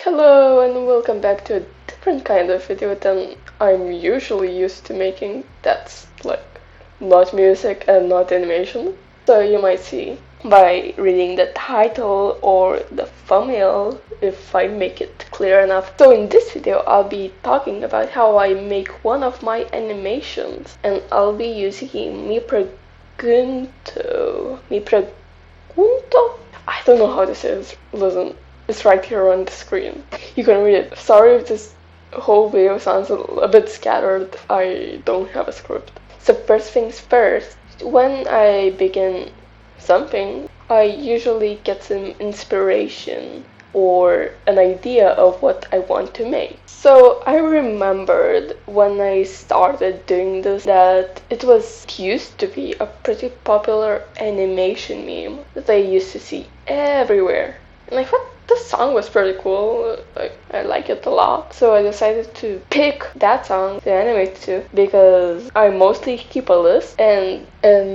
Hello and welcome back to a different kind of video than I'm usually used to making. That's like not music and not animation. So you might see by reading the title or the thumbnail if I make it clear enough. So in this video I'll be talking about how I make one of my animations, and I'll be using mi pregunto. I don't know how to say this. Listen. It's right here on the screen. You can read it. Sorry if this whole video sounds a bit scattered. I don't have a script. So first things first, when I begin something, I usually get some inspiration or an idea of what I want to make. So I remembered when I started doing this that it used to be a pretty popular animation meme that I used to see everywhere. And I thought the song was pretty cool. I like it a lot. So I decided to pick that song to animate to because I mostly keep a list, and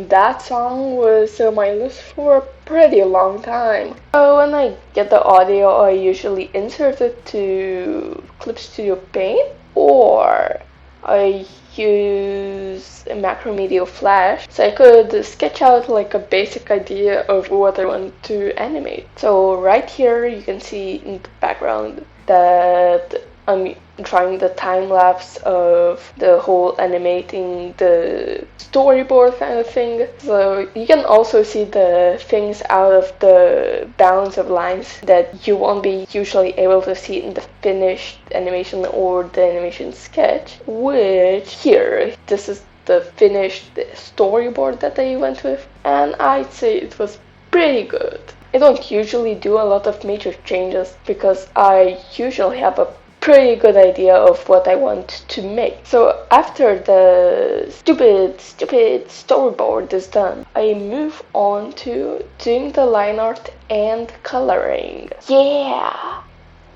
that song was on my list for a pretty long time. So when I get the audio, I usually insert it to Clip Studio Paint, or I use a macromedia flash so I could sketch out like a basic idea of what I want to animate. So right here you can see in the background that I'm drawing the time lapse of the whole animating the storyboard kind of thing. So you can also see the things out of the balance of lines that you won't be usually able to see in the finished animation or the animation sketch, which here, this is the finished storyboard that I went with, and I'd say it was pretty good. I don't usually do a lot of major changes because I usually have a pretty good idea of what I want to make. So after the stupid storyboard is done, I move on to doing the line art and coloring. Yeah!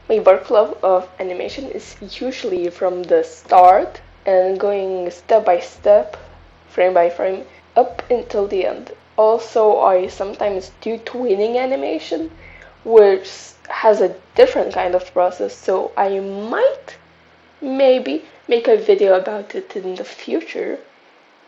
My workflow of animation is usually from the start and going step by step, frame by frame, up until the end. Also, I sometimes do twinning animation, which has a different kind of process, so I might maybe make a video about it in the future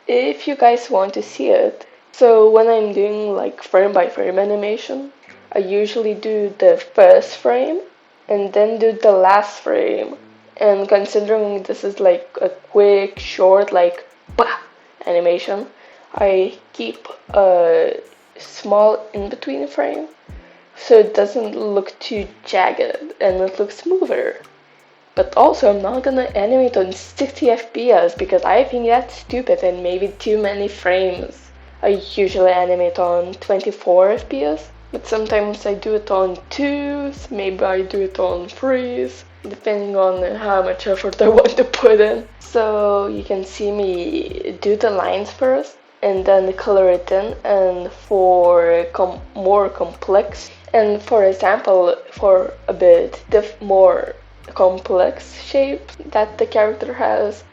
if you guys want to see it. So when I'm doing like frame by frame animation, I usually do the first frame and then do the last frame. And considering this is like a quick, short, like bah animation, I keep a small in-between frame so it doesn't look too jagged and it looks smoother. But also I'm not gonna animate on 60 FPS because I think that's stupid and maybe too many frames. I usually animate on 24 FPS, but sometimes I do it on 2s, maybe I do it on 3s, depending on how much effort I want to put in. So you can see me do the lines first and then color it in, and for more complex, and for example, for a bit more complex shape that the character has,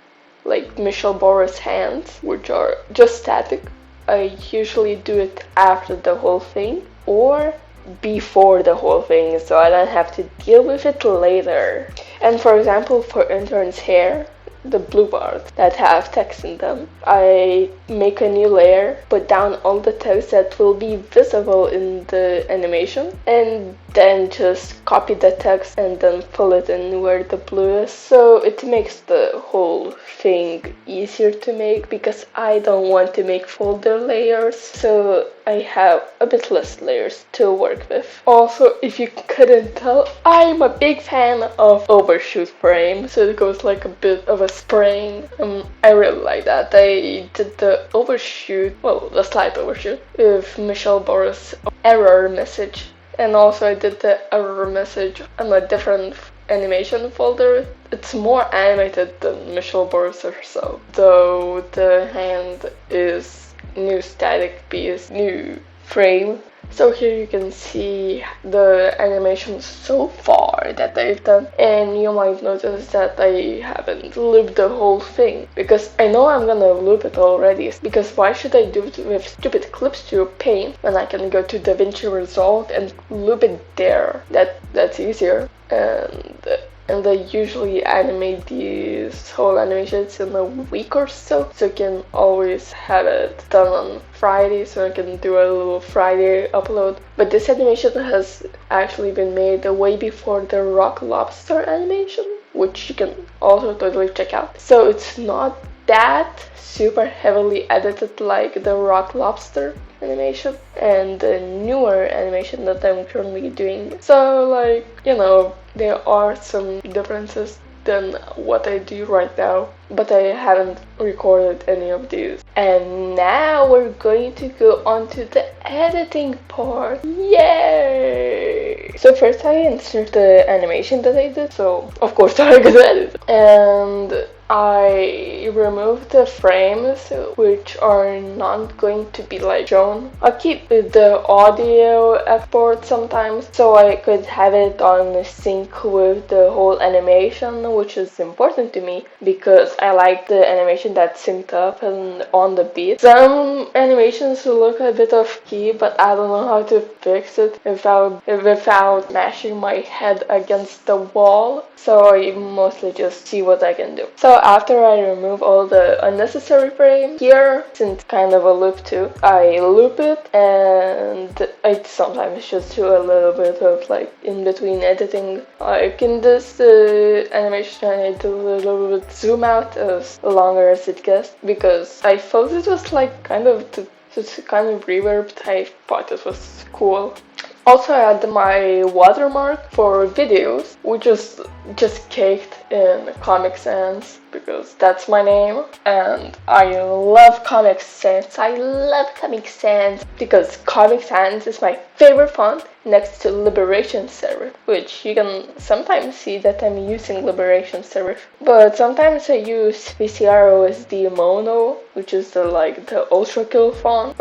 like Michelle Boris' hands, which are just static, I usually do it after the whole thing or before the whole thing, so I don't have to deal with it later. And for example, for intern's hair, the blue bars that have text in them, I make a new layer, put down all the text that will be visible in the animation, and then just copy the text and then fill it in where the blue is. So it makes the whole thing easier to make because I don't want to make folder layers, so I have a bit less layers to work with. Also, if you couldn't tell, I'm a big fan of overshoot frame, so it goes like a bit of a spring. I really like that. I did the overshoot, well, the slight overshoot, with Michelle Boris' error message, and also I did the error message on a different animation folder. It's more animated than Michelle Boris herself, though the hand is new static piece, new frame. So here you can see the animations so far that I've done, and you might notice that I haven't looped the whole thing, because I know I'm gonna loop it already, because why should I do it with stupid clips to Paint when I can go to DaVinci Resolve and loop it there? That's easier. And they usually animate these whole animations in a week or so you can always have it done on Friday, so I can do a little Friday upload. But this animation has actually been made way before the rock lobster animation, which you can also totally check out. So it's not that super heavily edited like the rock lobster animation and the newer animation that I'm currently doing. So like, there are some differences than what I do right now, but I haven't recorded any of these. And now we're going to go on to the editing part. Yay! So first I insert the animation that I did, so of course I'm gonna edit. And I removed the frames which are not going to be like shown. I keep the audio export sometimes so I could have it on sync with the whole animation, which is important to me because I like the animation that's synced up and on the beat. Some animations look a bit off key, but I don't know how to fix it without smashing my head against the wall, so I mostly just see what I can do. So after I remove all the unnecessary frames here, since kind of a loop too, I loop it, and I sometimes just do a little bit of like in between editing. Like in this animation I do a little bit zoom out as longer as it gets, because I thought it was like kind of reverbed. I thought it was cool. Also, I had my watermark for videos, which is just caked in Comic Sans because that's my name, and I love Comic Sans. I love Comic Sans because Comic Sans is my favorite font next to Liberation Serif, which you can sometimes see that I'm using Liberation Serif, but sometimes I use VCR-OSD Mono, which is the ultra kill font.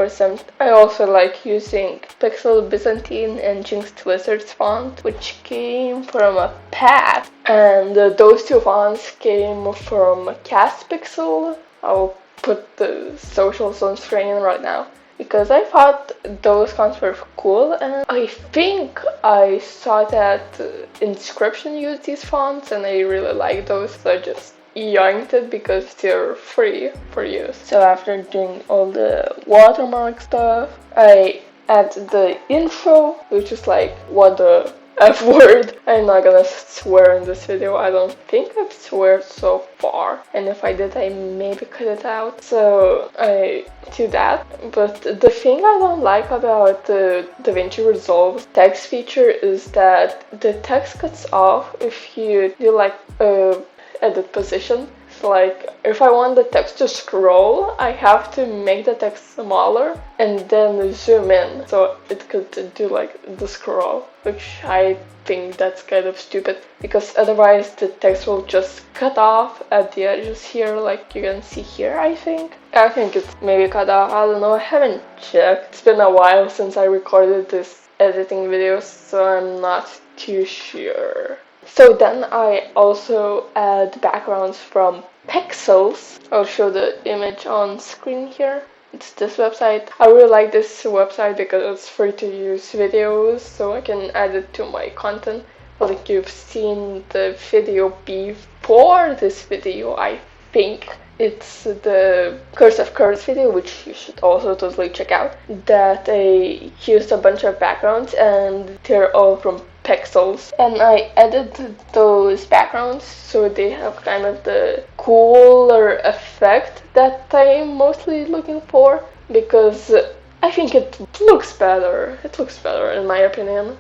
I also like using Pixel Byzantine and Jinxed Wizards font, which came from a pack, and those two fonts came from Cast Pixel. I'll put the socials on screen right now, because I thought those fonts were cool, and I think I saw that Inscription used these fonts and I really like those, so I just yanked it because they're free for use. So after doing all the watermark stuff, I add the intro, which is like what the F word. I'm not gonna swear in this video. I don't think I've sweared so far, and if I did, I maybe cut it out. So I do that. But the thing I don't like about the DaVinci Resolve text feature is that the text cuts off if you do like edit position. Like, if I want the text to scroll, I have to make the text smaller and then zoom in so it could do like the scroll, which I think that's kind of stupid, because otherwise the text will just cut off at the edges here, like you can see here. I think it's maybe cut off, I don't know, I haven't checked. It's been a while since I recorded this editing video, so I'm not too sure. So then I also add backgrounds from Pixels. I'll show the image on screen here. It's this website. I really like this website because it's free to use videos, so I can add it to my content. Like, you've seen the video before this video, I think. It's the Curse of Curse video, which you should also totally check out. That I used a bunch of backgrounds and they're all from Pixels, and I edited those backgrounds so they have kind of the cooler effect that I'm mostly looking for, because I think it looks better. It looks better in my opinion.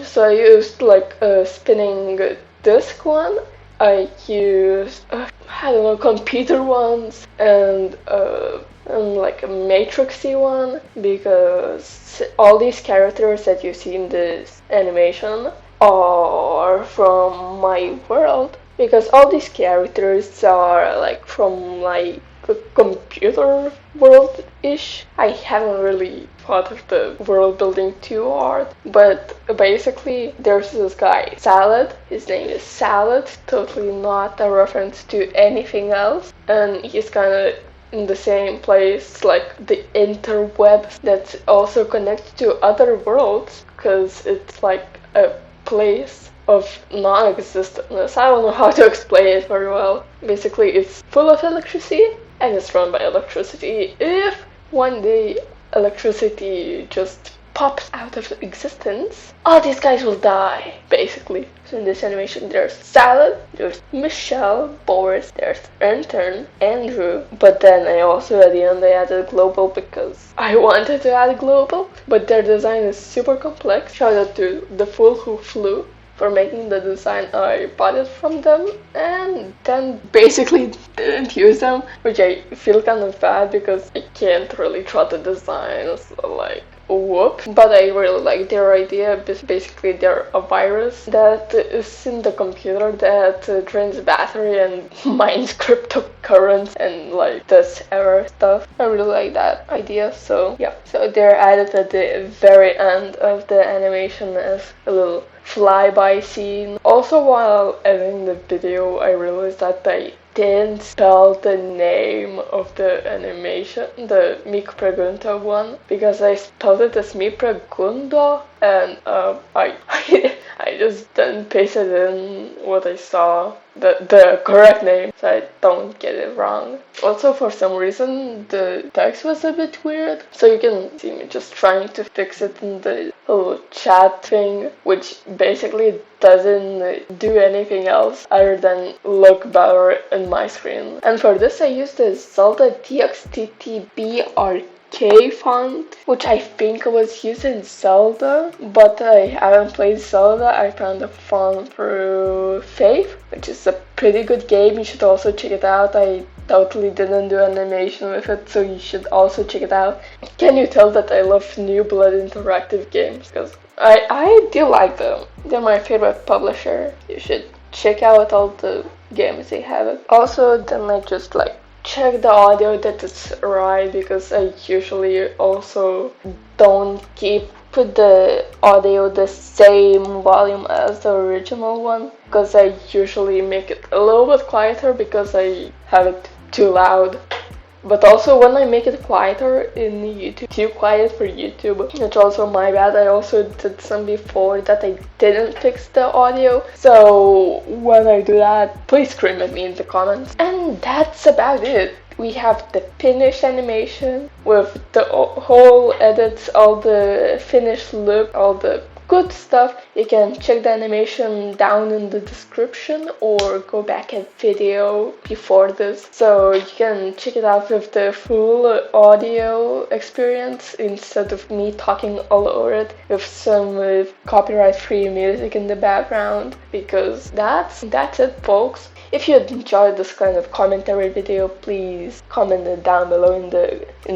So I used like a spinning disc one. I used computer ones and like a matrixy one, because all these characters that you see in this animation are from my world, because all these characters are like from the computer world-ish. I haven't really thought of the world building too hard, but basically there's this guy, Salad. His name is Salad, totally not a reference to anything else, and he's kind of in the same place like the interwebs that also connect to other worlds, because it's like a place of non-existence. I don't know how to explain it very well. Basically, it's full of electricity and it's run by electricity. If one day electricity just pops out of existence, all these guys will die, basically. So in this animation, there's Salad, there's Michelle, Boris, there's Intern, Andrew, but then I also at the end I added Global because I wanted to add Global, but their design is super complex. Shout out to The Fool Who Flew for making the design. I bought it from them and then basically didn't use them, which I feel kind of bad because I can't really draw the designs, like whoop. But I really like their idea. Basically they're a virus that is in the computer that drains battery and mines cryptocurrency and like does error stuff. I really like that idea, so yeah. So they're added at the very end of the animation as a little flyby scene. Also, while editing the video, I realized that I didn't spell the name of the animation, the Mi Pregunto one, because I spelled it as Mi Pregunto, and I just didn't paste it in what I saw, the correct name, so I don't get it wrong. Also, for some reason, the text was a bit weird, so you can see me just trying to fix it in the little chat thing, which basically doesn't do anything else other than look better in my screen. And for this I used the Zelda DXTTBRK font, which I think was used in Zelda, but I haven't played Zelda. I found the font through Faith, which is a pretty good game. You should also check it out. I totally didn't do animation with it, so you should also check it out. Can you tell that I love New Blood interactive games? Because I do like them. They're my favorite publisher. You should check out all the games they have. Also, then I just like check the audio that it's right, because I usually also don't keep the audio the same volume as the original one, because I usually make it a little bit quieter because I have it too loud. But also when I make it quieter in YouTube, too quiet for YouTube, it's also my bad. I also did some before that I didn't fix the audio. So when I do that, please scream at me in the comments. And that's about it. We have the finished animation with the whole edits, all the finished look, all the good stuff. You can check the animation down in the description or go back at video before this, so you can check it out with the full audio experience instead of me talking all over it with some copyright-free music in the background, because that's it, folks. If you enjoyed this kind of commentary video, please comment it down below in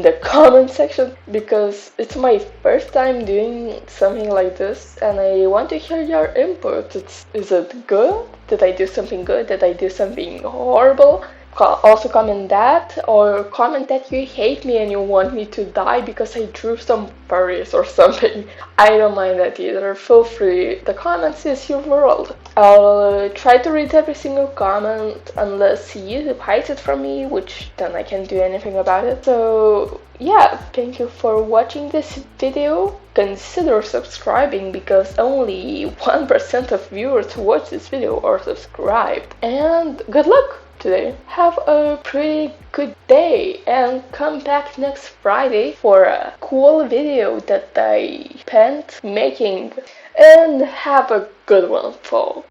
the comment section, because it's my first time doing something like this and I want to hear your input. Is it good? Did I do something good? Did I do something horrible? Also comment that, or comment that you hate me and you want me to die because I drew some furries or something. I don't mind that either. Feel free. The comments is your world. I'll try to read every single comment unless YouTube hides it from me, which then I can't do anything about it. So yeah, thank you for watching this video. Consider subscribing, because only 1% of viewers who watch this video are subscribed. And good luck today. Have a pretty good day and come back next Friday for a cool video that I spent making. And have a good one, folks.